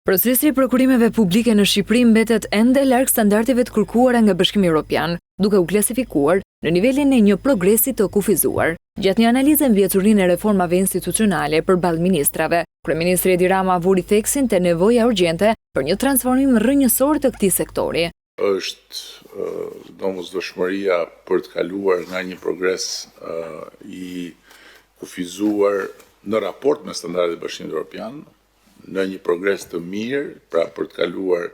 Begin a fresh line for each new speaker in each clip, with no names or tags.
Procesi i prokurimeve publike në Shqipëri mbetet ende larg standardeve të kërkuara nga Bashkimi Evropian, duke u klasifikuar në nivelin e një progresi të kufizuar. Gjatë një analize në vjetësurinë e reformave institucionale përballë ministrave, kryeministri Edi Rama vuri theksin te nevoja urgjente për një transformim rrënjësor të këtij sektori.
Është domosdoshmëria për të kaluar nga një progres i kufizuar në raport me standardet e Bashkimit Evropian, në një progres të mirë, pra për të kaluar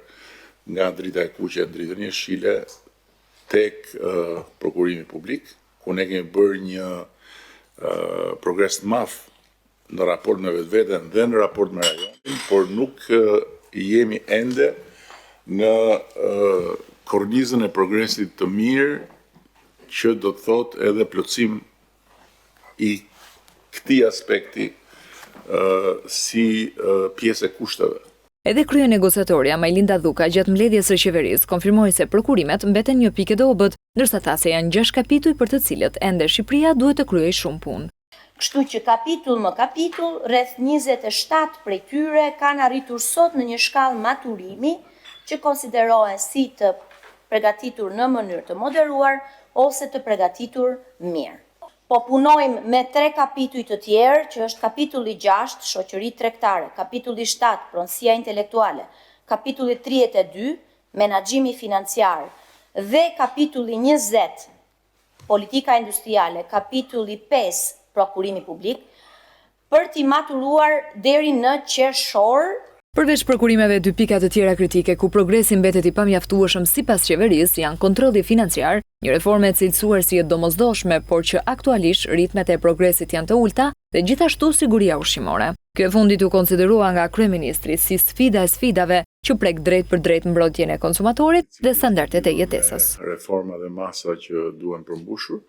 nga drita e kuqe në dritën e jeshile tek prokurimi publik, ku ne kemi bërë një progres të madh në raport me vetveten dhe në raport me rajonin, por nuk jemi ende në kornizën e progresit të mirë që do të thotë edhe plotësim i këtij aspekti si pjesë e kushteve.
Edhe krye negociatorja Majlinda Dhuka gjatë mbledhjes së qeverisë konfirmoi se prokurimet mbeten një pikë dobët, ndërsa tha se janë 6 kapituj për të cilët ende Shqipëria duhet të kryejë shumë punë.
Kështu që kapitull më kapitull, rreth 27 prej tyre kanë arritur sot në një shkallë maturimi që konsiderohen si të përgatitur në mënyrë të moderuar ose të përgatitur mirë. Po punojmë me 3 kapituj të tjerë, që është kapitulli 6, shoqëri tregtare, kapitulli 7, pronësia intelektuale, kapitulli 32, menaxhimi financiar dhe kapitulli 20, politika industriale, kapitulli 5, prokurimi publik, për t'i maturuar deri në qershor.
Përveç prokurimeve, 2 pika të tjera kritike ku progresi mbetet i pamjaftueshëm sipas qeverisë janë kontrolli financiar, një reformë e cilësuar si e domosdoshme, por që aktualisht ritmet e progresit janë të ulta, dhe gjithashtu siguria ushqimore. Kjo e fundit u konsiderua nga kryeministri si sfida e sfidave që prek drejt për drejt mbrojtjen e konsumatorit dhe standardet e jetesës.
Reforma dhe masa që duhen përmbushur.